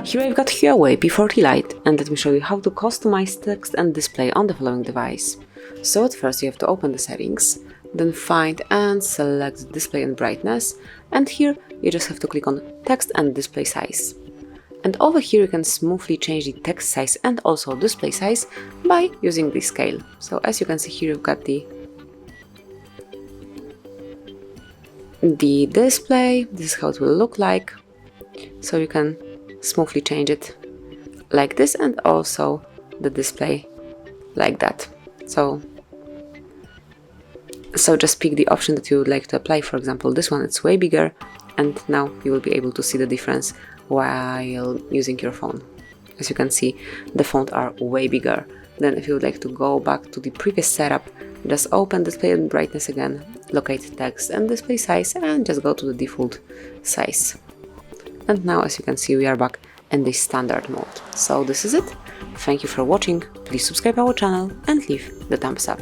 Here I've got HUAWEI P40 Lite, and let me show you how to customize text and display on the following device. So at first you have to open the settings, then find and select display and brightness, and here you just have to click on text and display size. And over here you can smoothly change the text size and also display size by using the scale. So as you can see here, you've got the display. This is how it will look like. So you can smoothly change it like this, and also the display like that. So just pick the option that you would like to apply. For example, this one, it's way bigger, and now you will be able to see the difference while using your phone. As you can see, the fonts are way bigger. Then if you would like to go back to the previous setup, just open display and brightness again, locate text and display size, and just go to the default size. And now, as you can see, we are back in the standard mode. So this is it. Thank you for watching. Please subscribe our channel and leave the thumbs up.